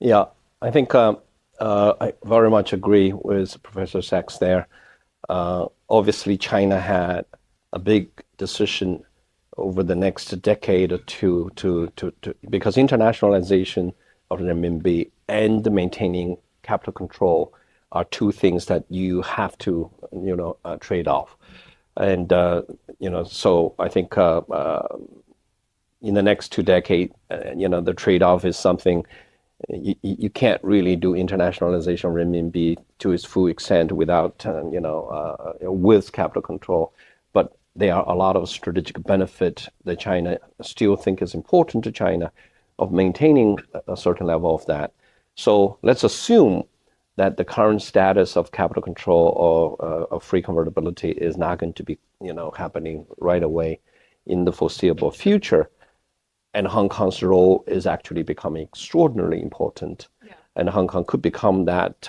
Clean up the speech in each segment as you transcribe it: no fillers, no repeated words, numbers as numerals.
Yeah, I think I very much agree with Professor Sachs there. Obviously, China had a big decision over the next decade or two because internationalization of the renminbi and maintaining capital control are two things that you have to, trade off. And, so I think in the next 2 decades, the trade-off is something you can't really do internationalization of renminbi to its full extent without, with capital control. But there are a lot of strategic benefit that China still think is important to China of maintaining a certain level of that. So let's assume that the current status of capital control or of free convertibility is not going to be, happening right away in the foreseeable future. And Hong Kong's role is actually becoming extraordinarily important. Yeah. And Hong Kong could become that,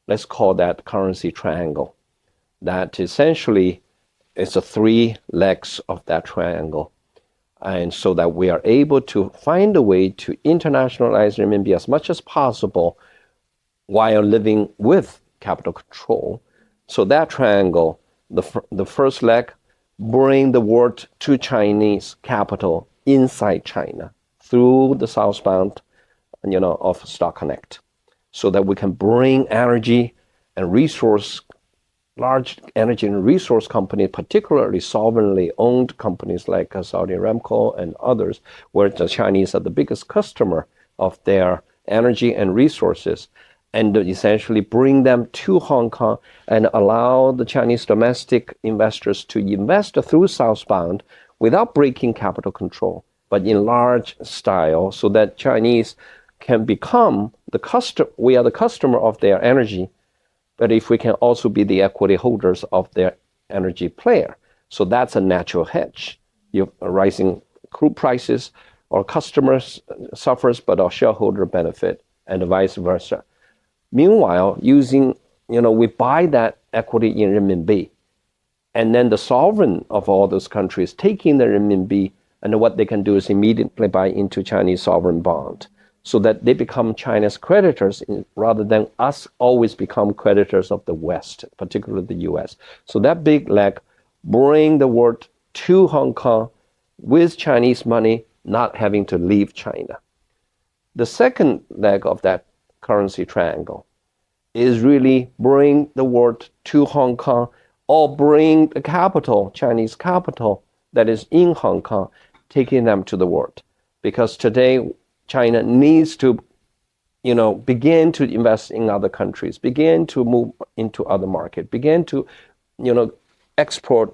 let's call that currency triangle. That essentially is the 3 legs of that triangle. And so that we are able to find a way to internationalize renminbi as much as possible while living with capital control. So that triangle, the first leg, bring the world to Chinese capital inside China through the southbound, of Stock Connect, so that we can bring energy and large energy and resource companies, particularly sovereignly owned companies like Saudi Aramco and others, where the Chinese are the biggest customer of their energy and resources, and essentially bring them to Hong Kong and allow the Chinese domestic investors to invest through southbound without breaking capital control, but in large style, so that Chinese can become we are the customer of their energy, but if we can also be the equity holders of their energy player. So that's a natural hedge. You have rising crude prices, our customers suffers, but our shareholder benefit, and vice versa. Meanwhile, we buy that equity in renminbi, and then the sovereign of all those countries taking the renminbi, and what they can do is immediately buy into Chinese sovereign bond, so that they become China's creditors rather than us always become creditors of the West, particularly the US. So that big leg, bring the world to Hong Kong with Chinese money, not having to leave China. The second leg of that currency triangle is really bring the world to Hong Kong, or bring the capital, Chinese capital that is in Hong Kong, taking them to the world. Because today, China needs to, begin to invest in other countries, begin to move into other markets, begin to, export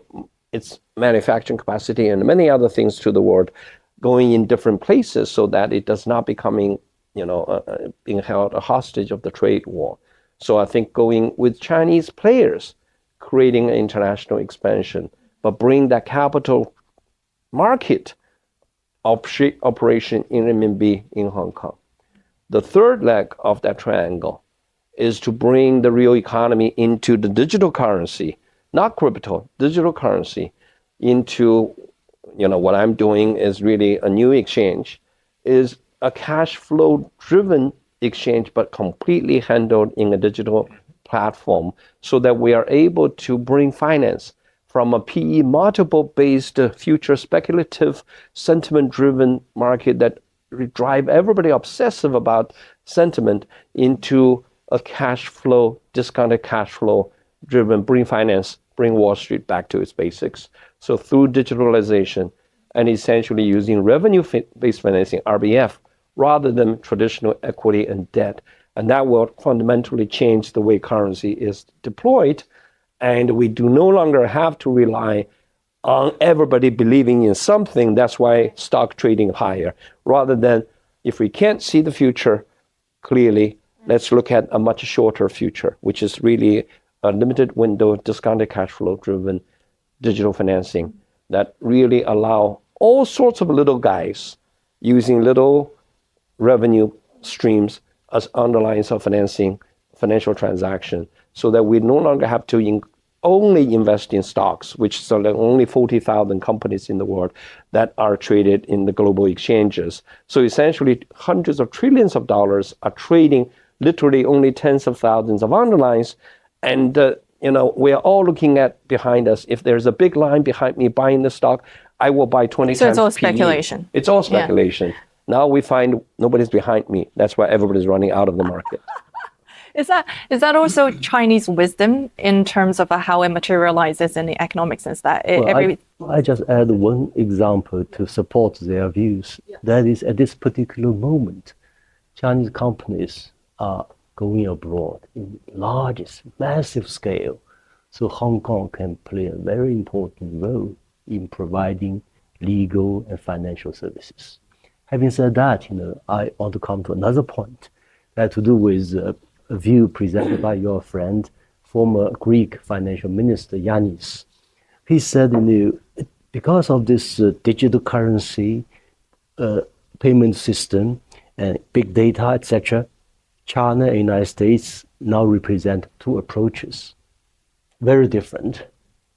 its manufacturing capacity and many other things to the world, going in different places so that it does not becoming, being held a hostage of the trade war. So I think going with Chinese players, creating an international expansion, but bring that capital market operation in renminbi in Hong Kong. The third leg of that triangle is to bring the real economy into the digital currency, not crypto, digital currency, into, what I'm doing is really a new exchange, is a cash flow driven exchange, but completely handled in a digital platform, so that we are able to bring finance from a PE multiple-based future speculative sentiment-driven market that drive everybody obsessive about sentiment into a cash flow, discounted cash flow driven, bring finance, bring Wall Street back to its basics. So through digitalization and essentially using revenue-based financing, RBF, rather than traditional equity and debt. And that will fundamentally change the way currency is deployed. And we do no longer have to rely on everybody believing in something. That's why stock trading higher. Rather than, if we can't see the future clearly, let's look at a much shorter future, which is really a limited window, discounted cash flow driven digital financing that really allow all sorts of little guys using little revenue streams as underlyings of financing, financial transaction, so that we no longer have to only invest in stocks, which is only 40,000 companies in the world that are traded in the global exchanges. So essentially, hundreds of trillions of dollars are trading literally only tens of thousands of underlines. And, we are all looking at behind us. If there's a big line behind me buying the stock, I will buy 20 times So it's all PE. speculation. It's all speculation. Yeah. Now we find nobody's behind me. That's why everybody's running out of the market. Is that also Chinese wisdom in terms of how it materializes in the economic sense? That I just add one example to support their views. Yeah. That is, at this particular moment, Chinese companies are going abroad in largest, massive scale. So Hong Kong can play a very important role in providing legal and financial services. Having said that, I want to come to another point that has to do with a view presented by your friend, former Greek financial minister Yanis. He said, because of this digital currency, payment system, and big data, etc., China and the United States now represent two approaches, very different,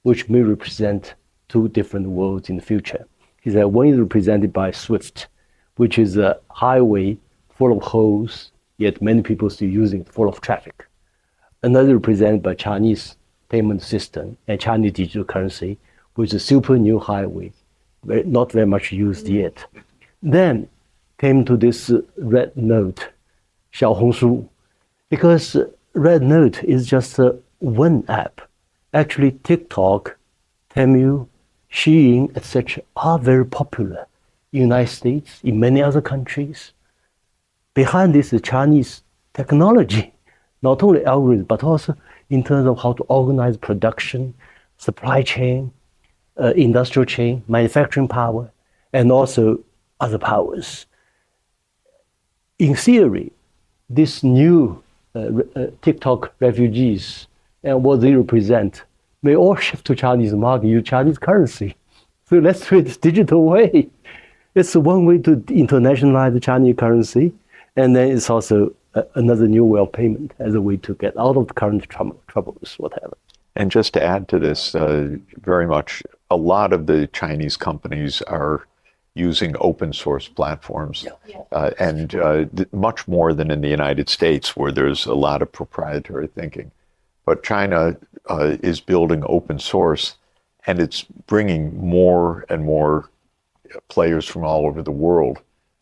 which may represent two different worlds in the future. He said one is represented by SWIFT, which is a highway full of holes, yet many people still using it, full of traffic. Another represented by Chinese payment system and Chinese digital currency, which is a super new highway, not very much used yet. Then came to this red note, Xiaohongshu, because red note is just one app. Actually, TikTok, TEMU, Shein, etc. are very popular in the United States, in many other countries. Behind this is Chinese technology, not only algorithms, but also in terms of how to organize production, supply chain, industrial chain, manufacturing power, and also other powers. In theory, this new TikTok refugees and what they represent may all shift to Chinese market, use Chinese currency. So let's do it this digital way. It's one way to internationalize the Chinese currency, and then it's also another new way of payment as a way to get out of the current troubles, whatever. And just to add to this, very much, a lot of the Chinese companies are using open source platforms, and much more than in the United States, where there's a lot of proprietary thinking. But China is building open source, and it's bringing more and more players from all over the world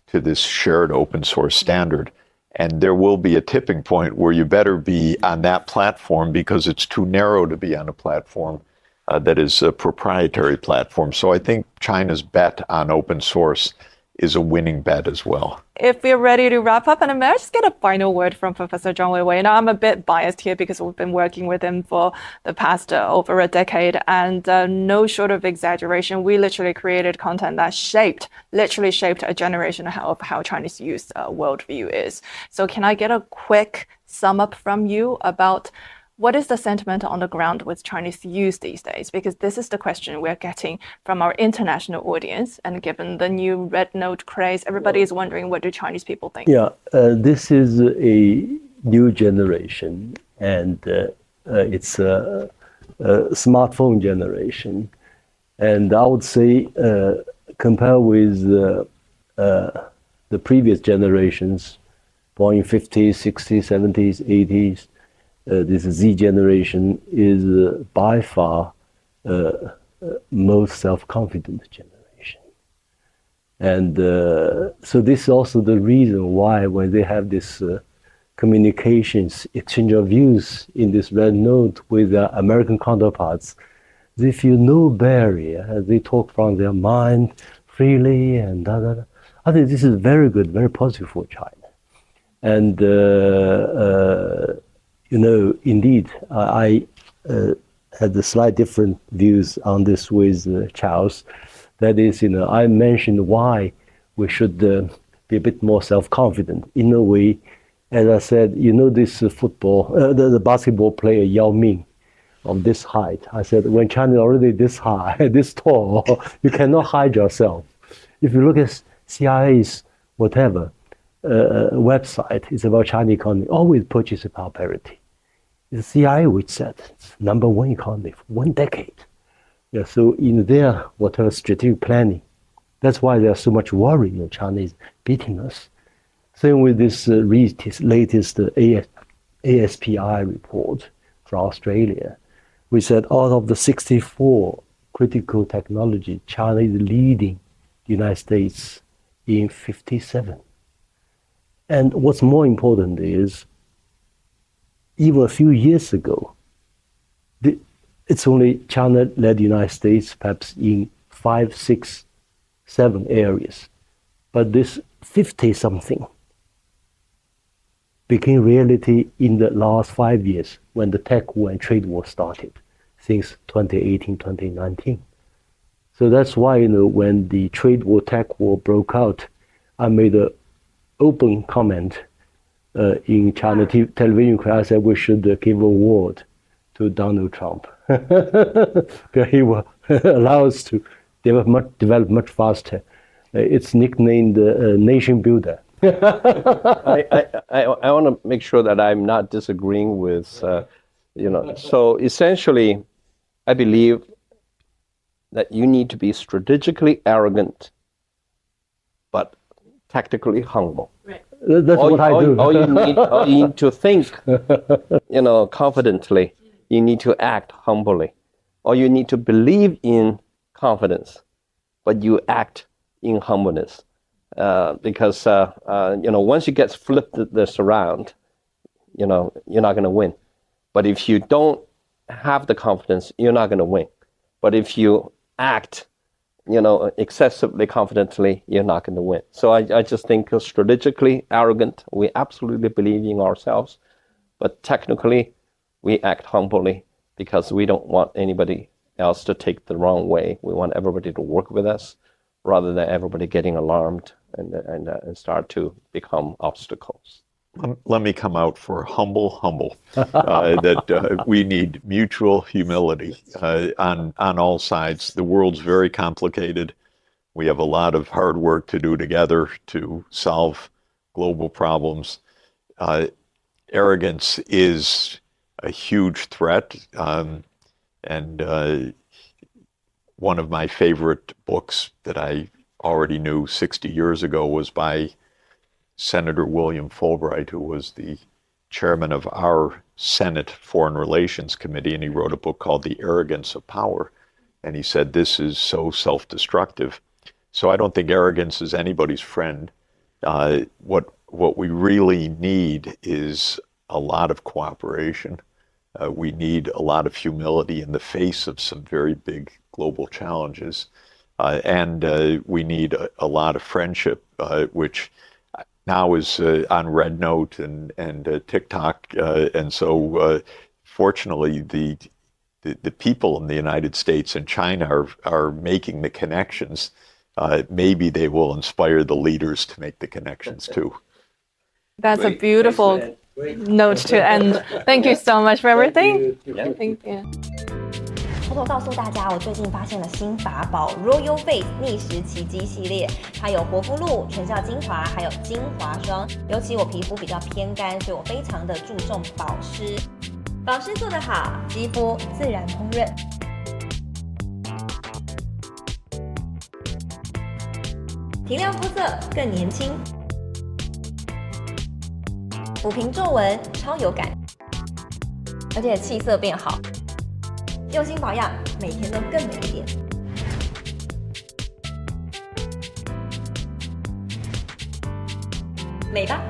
to this shared open source standard. And there will be a tipping point where you better be on that platform because it's too narrow to be on a platform that is a proprietary platform. So I think China's bet on open source is a winning bet as well. If we're ready to wrap up, and may I just get a final word from Professor Zhang Weiwei? Now, I'm a bit biased here because we've been working with him for the past over a decade, and no short of exaggeration, we literally created content that literally shaped a generation of how Chinese youth worldview is. So can I get a quick sum up from you about what is the sentiment on the ground with Chinese youth these days? Because this is the question we're getting from our international audience. And given the new red note craze, everybody is wondering, what do Chinese people think? Yeah, this is a new generation, and it's a smartphone generation. And I would say, compared with the previous generations, born in 50s, 60s, 70s, 80s, this Z generation is by far most self-confident generation. And so this is also the reason why when they have this communications, exchange of views in this red note with their American counterparts, they feel no barrier. They talk from their mind freely and I think this is very good, very positive for China. And indeed, I had a slight different views on this with Charles. That is, I mentioned why we should be a bit more self-confident. In a way, as I said, this football, the basketball player Yao Ming of this height. I said, when China is already this high, this tall, you cannot hide yourself. If you look at CIA's whatever website, it's about Chinese economy, always purchasing power parity. It's CIA which said it's number one economy for 1 decade. Yeah, so in their whatever strategic planning, that's why there's so much worry. China is beating us. Same with this latest ASPI report from Australia. We said out of the 64 critical technology, China is leading the United States in 57. And what's more important is, even a few years ago, it's only China led the United States perhaps in 5, 6, 7 areas. But this 50-something became reality in the last 5 years when the tech war and trade war started, since 2018, 2019. So that's why, when the trade war, tech war broke out, I made an open comment in China television. I said we should give an award to Donald Trump. He will allow us to develop much faster. It's nicknamed Nation Builder. I want to make sure that I'm not disagreeing with, So essentially, I believe that you need to be strategically arrogant, but tactically humble. Right. That's what I do. All you need to think, confidently. You need to act humbly. Or you need to believe in confidence, but you act in humbleness. Because once you get flipped this around, you're not going to win. But if you don't have the confidence, you're not going to win. But if you act, excessively confidently, you're not going to win. So I just think strategically arrogant, we absolutely believe in ourselves, but technically we act humbly because we don't want anybody else to take the wrong way. We want everybody to work with us rather than everybody getting alarmed and start to become obstacles. Let me come out for humble, that we need mutual humility on all sides. The world's very complicated. We have a lot of hard work to do together to solve global problems. Arrogance is a huge threat. And one of my favorite books that I already knew 60 years ago was by Senator William Fulbright, who was the chairman of our Senate Foreign Relations Committee, and he wrote a book called The Arrogance of Power. And he said, this is so self-destructive. So I don't think arrogance is anybody's friend. What we really need is a lot of cooperation. We need a lot of humility in the face of some very big global challenges. And we need a lot of friendship, which now is on Red Note and TikTok. And so fortunately, the people in the United States and China are making the connections. Maybe they will inspire the leaders to make the connections too. That's a beautiful note to end. Thank you so much for everything. Thank you. 偷偷告诉大家，我最近发现了新法宝 Royal Face 逆时奇迹系列，它有活肤露、全效精华，还有精华霜。尤其我皮肤比较偏干，所以我非常的注重保湿。保湿做得好，肌肤自然烹润。提亮肤色更年轻，抚平皱纹超有感，而且气色变好。用心保养，每天都更美一点。美吧。